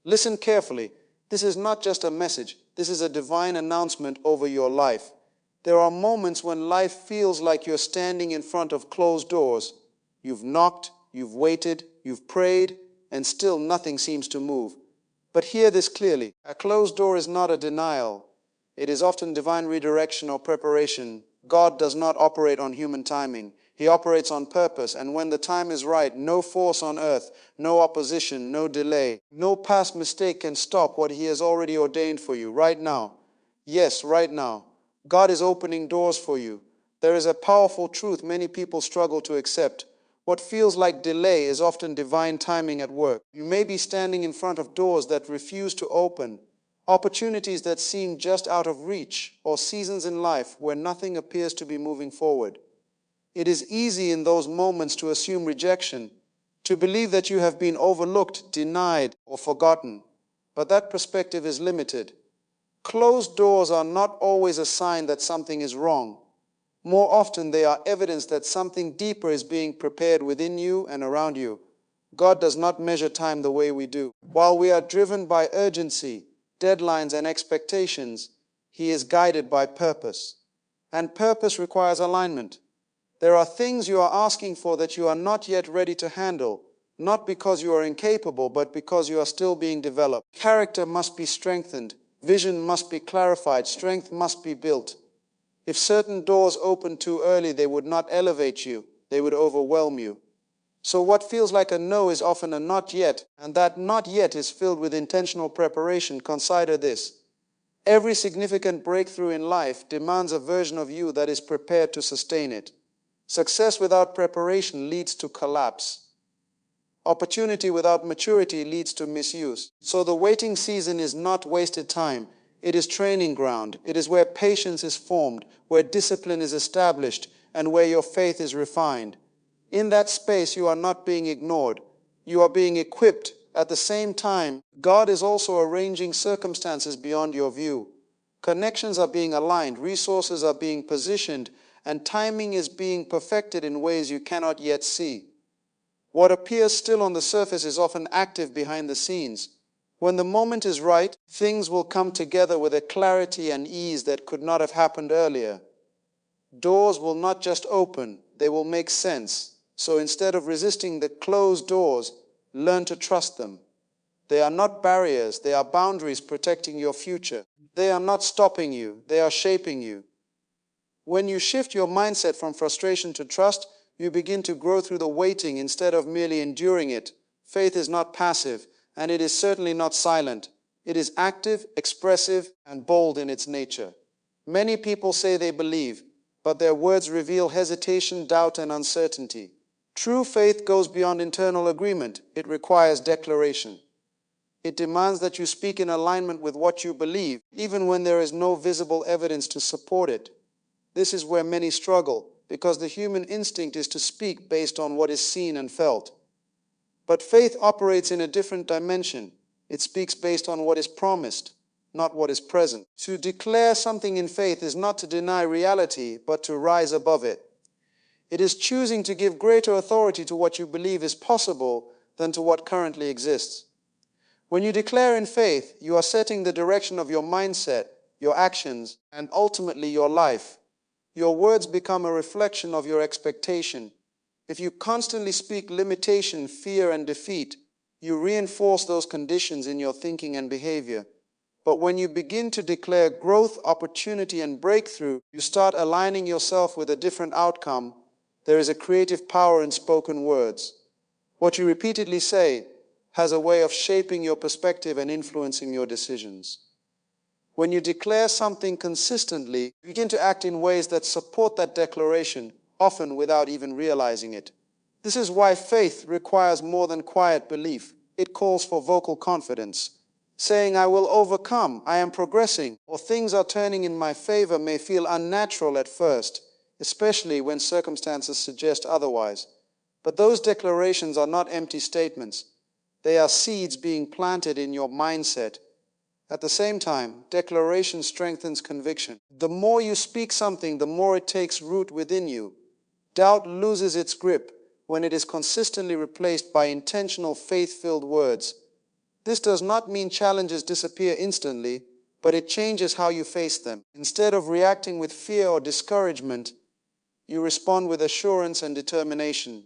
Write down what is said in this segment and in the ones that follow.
Listen carefully. This is not just a message. This is a divine announcement over your life. There are moments when life feels like you're standing in front of closed doors. You've knocked, you've waited, you've prayed, and still nothing seems to move. But hear this clearly. A closed door is not a denial. It is often divine redirection or preparation. God does not operate on human timing. He operates on purpose, and when the time is right, no force on earth, no opposition, no delay, no past mistake can stop what He has already ordained for you right now. Yes, right now. God is opening doors for you. There is a powerful truth many people struggle to accept. What feels like delay is often divine timing at work. You may be standing in front of doors that refuse to open, opportunities that seem just out of reach, or seasons in life where nothing appears to be moving forward. It is easy in those moments to assume rejection, to believe that you have been overlooked, denied, or forgotten. But that perspective is limited. Closed doors are not always a sign that something is wrong. More often, they are evidence that something deeper is being prepared within you and around you. God does not measure time the way we do. While we are driven by urgency, deadlines, and expectations, He is guided by purpose. And purpose requires alignment. There are things you are asking for that you are not yet ready to handle, not because you are incapable, but because you are still being developed. Character must be strengthened. Vision must be clarified. Strength must be built. If certain doors open too early, they would not elevate you. They would overwhelm you. So what feels like a no is often a not yet, and that not yet is filled with intentional preparation. Consider this. Every significant breakthrough in life demands a version of you that is prepared to sustain it. Success without preparation leads to collapse. Opportunity without maturity leads to misuse. So the waiting season is not wasted time. It is training ground. It is where patience is formed, where discipline is established, and where your faith is refined. In that space, you are not being ignored. You are being equipped. At the same time, God is also arranging circumstances beyond your view. Connections are being aligned, resources are being positioned, and timing is being perfected in ways you cannot yet see. What appears still on the surface is often active behind the scenes. When the moment is right, things will come together with a clarity and ease that could not have happened earlier. Doors will not just open, they will make sense. So instead of resisting the closed doors, learn to trust them. They are not barriers, they are boundaries protecting your future. They are not stopping you, they are shaping you. When you shift your mindset from frustration to trust, you begin to grow through the waiting instead of merely enduring it. Faith is not passive, and it is certainly not silent. It is active, expressive, and bold in its nature. Many people say they believe, but their words reveal hesitation, doubt, and uncertainty. True faith goes beyond internal agreement. It requires declaration. It demands that you speak in alignment with what you believe, even when there is no visible evidence to support it. This is where many struggle, because the human instinct is to speak based on what is seen and felt. But faith operates in a different dimension. It speaks based on what is promised, not what is present. To declare something in faith is not to deny reality, but to rise above it. It is choosing to give greater authority to what you believe is possible than to what currently exists. When you declare in faith, you are setting the direction of your mindset, your actions, and ultimately your life. Your words become a reflection of your expectation. If you constantly speak limitation, fear, and defeat, you reinforce those conditions in your thinking and behavior. But when you begin to declare growth, opportunity, and breakthrough, you start aligning yourself with a different outcome. There is a creative power in spoken words. What you repeatedly say has a way of shaping your perspective and influencing your decisions. When you declare something consistently, you begin to act in ways that support that declaration, often without even realizing it. This is why faith requires more than quiet belief. It calls for vocal confidence. Saying, "I will overcome, I am progressing," or "things are turning in my favor" may feel unnatural at first, especially when circumstances suggest otherwise. But those declarations are not empty statements. They are seeds being planted in your mindset. At the same time, declaration strengthens conviction. The more you speak something, the more it takes root within you. Doubt loses its grip when it is consistently replaced by intentional, faith-filled words. This does not mean challenges disappear instantly, but it changes how you face them. Instead of reacting with fear or discouragement, you respond with assurance and determination.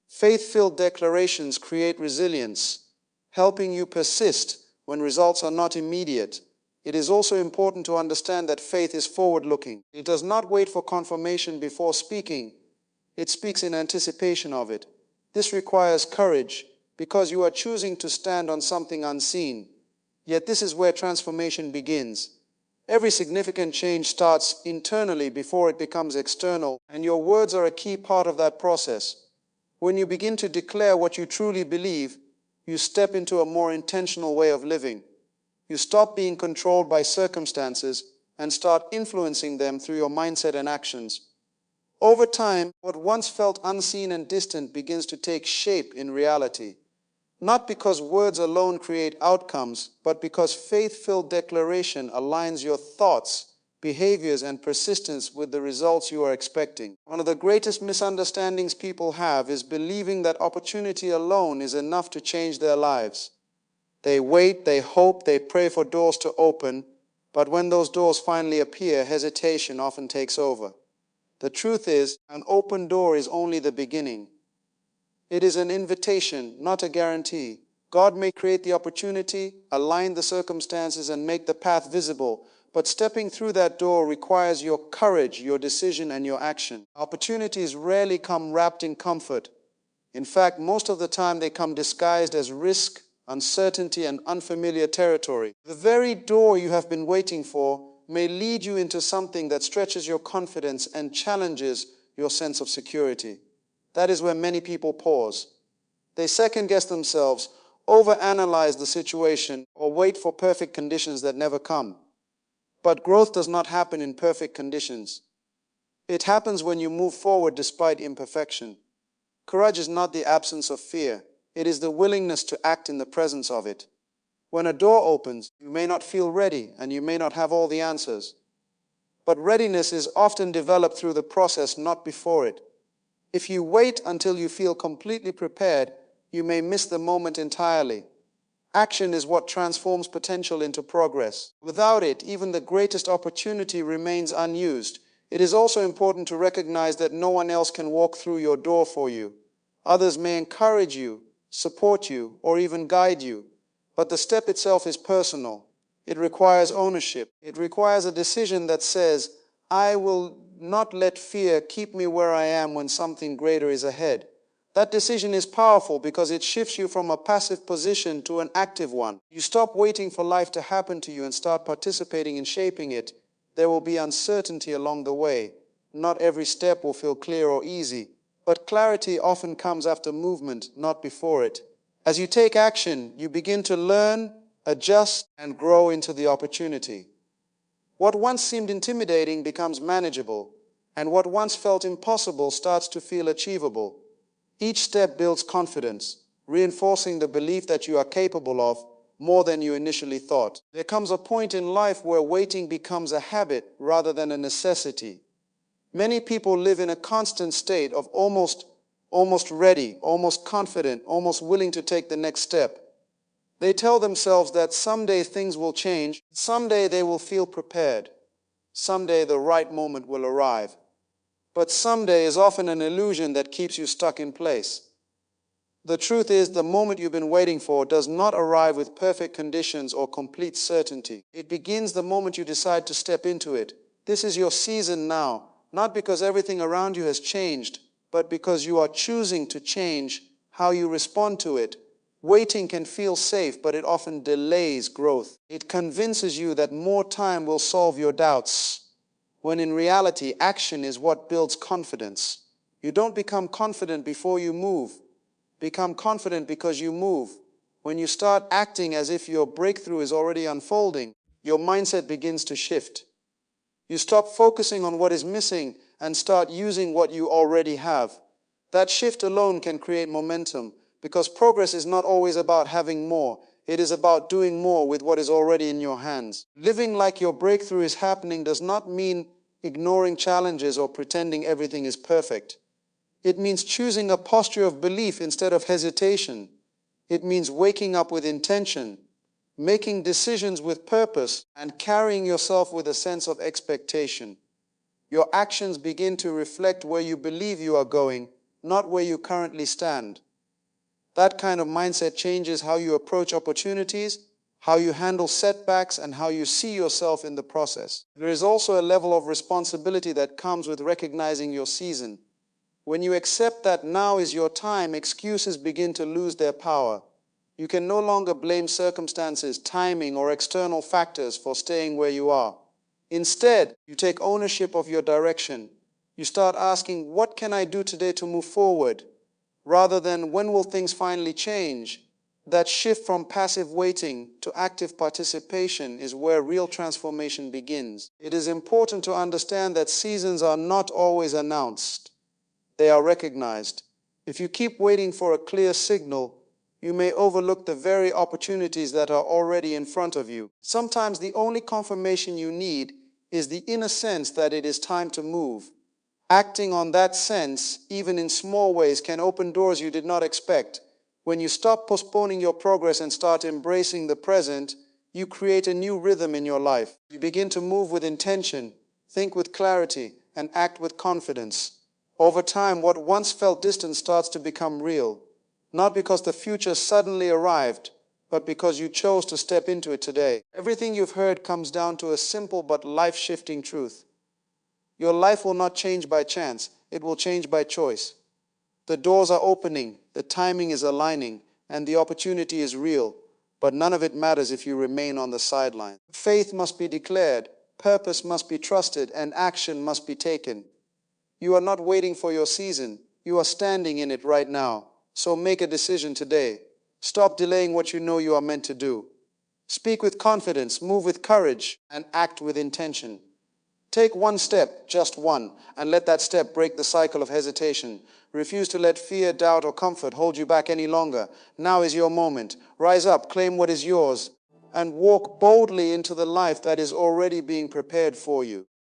Faith-filled declarations create resilience, helping you persist when results are not immediate. It is also important to understand that faith is forward-looking. It does not wait for confirmation before speaking. It speaks in anticipation of it. This requires courage because you are choosing to stand on something unseen. Yet this is where transformation begins. Every significant change starts internally before it becomes external, and your words are a key part of that process. When you begin to declare what you truly believe, you step into a more intentional way of living. You stop being controlled by circumstances and start influencing them through your mindset and actions. Over time, what once felt unseen and distant begins to take shape in reality. Not because words alone create outcomes, but because faith-filled declaration aligns your thoughts, behaviors, and persistence with the results you are expecting. One of the greatest misunderstandings people have is believing that opportunity alone is enough to change their lives. They wait, they hope, they pray for doors to open, but when those doors finally appear, hesitation often takes over. The truth is, an open door is only the beginning. It is an invitation, not a guarantee. God may create the opportunity, align the circumstances, and make the path visible, but stepping through that door requires your courage, your decision, and your action. Opportunities rarely come wrapped in comfort. In fact, most of the time they come disguised as risk, uncertainty, and unfamiliar territory. The very door you have been waiting for may lead you into something that stretches your confidence and challenges your sense of security. That is where many people pause. They second-guess themselves, overanalyze the situation, or wait for perfect conditions that never come. But growth does not happen in perfect conditions. It happens when you move forward despite imperfection. Courage is not the absence of fear. It is the willingness to act in the presence of it. When a door opens, you may not feel ready and you may not have all the answers. But readiness is often developed through the process, not before it. If you wait until you feel completely prepared, you may miss the moment entirely. Action is what transforms potential into progress. Without it, even the greatest opportunity remains unused. It is also important to recognize that no one else can walk through your door for you. Others may encourage you, support you, or even guide you. But the step itself is personal. It requires ownership. It requires a decision that says, I will not let fear keep me where I am when something greater is ahead. That decision is powerful because it shifts you from a passive position to an active one. You stop waiting for life to happen to you and start participating in shaping it. There will be uncertainty along the way. Not every step will feel clear or easy, but clarity often comes after movement, not before it. As you take action, you begin to learn, adjust, and grow into the opportunity. What once seemed intimidating becomes manageable, and what once felt impossible starts to feel achievable. Each step builds confidence, reinforcing the belief that you are capable of more than you initially thought. There comes a point in life where waiting becomes a habit rather than a necessity. Many people live in a constant state of almost ready, almost confident, almost willing to take the next step. They tell themselves that someday things will change, someday they will feel prepared, someday the right moment will arrive. But someday is often an illusion that keeps you stuck in place. The truth is, the moment you've been waiting for does not arrive with perfect conditions or complete certainty. It begins the moment you decide to step into it. This is your season now, not because everything around you has changed, but because you are choosing to change how you respond to it. Waiting can feel safe, but it often delays growth. It convinces you that more time will solve your doubts, when in reality, action is what builds confidence. You don't become confident before you move. Become confident because you move. When you start acting as if your breakthrough is already unfolding, your mindset begins to shift. You stop focusing on what is missing and start using what you already have. That shift alone can create momentum, because progress is not always about having more. It is about doing more with what is already in your hands. Living like your breakthrough is happening does not mean ignoring challenges or pretending everything is perfect. It means choosing a posture of belief instead of hesitation. It means waking up with intention, making decisions with purpose, and carrying yourself with a sense of expectation. Your actions begin to reflect where you believe you are going, not where you currently stand. That kind of mindset changes how you approach opportunities, how you handle setbacks, and how you see yourself in the process. There is also a level of responsibility that comes with recognizing your season. When you accept that now is your time, excuses begin to lose their power. You can no longer blame circumstances, timing, or external factors for staying where you are. Instead, you take ownership of your direction. You start asking, what can I do today to move forward? Rather than, when will things finally change? That shift from passive waiting to active participation is where real transformation begins. It is important to understand that seasons are not always announced. They are recognized. If you keep waiting for a clear signal, you may overlook the very opportunities that are already in front of you. Sometimes the only confirmation you need is the inner sense that it is time to move. Acting on that sense, even in small ways, can open doors you did not expect. When you stop postponing your progress and start embracing the present, you create a new rhythm in your life. You begin to move with intention, think with clarity, and act with confidence. Over time, what once felt distant starts to become real, not because the future suddenly arrived, but because you chose to step into it today. Everything you've heard comes down to a simple but life-shifting truth. Your life will not change by chance, it will change by choice. The doors are opening, the timing is aligning, and the opportunity is real, but none of it matters if you remain on the sideline. Faith must be declared, purpose must be trusted, and action must be taken. You are not waiting for your season, you are standing in it right now. So make a decision today. Stop delaying what you know you are meant to do. Speak with confidence, move with courage, and act with intention. Take one step, just one, and let that step break the cycle of hesitation. Refuse to let fear, doubt, or comfort hold you back any longer. Now is your moment. Rise up, claim what is yours, and walk boldly into the life that is already being prepared for you.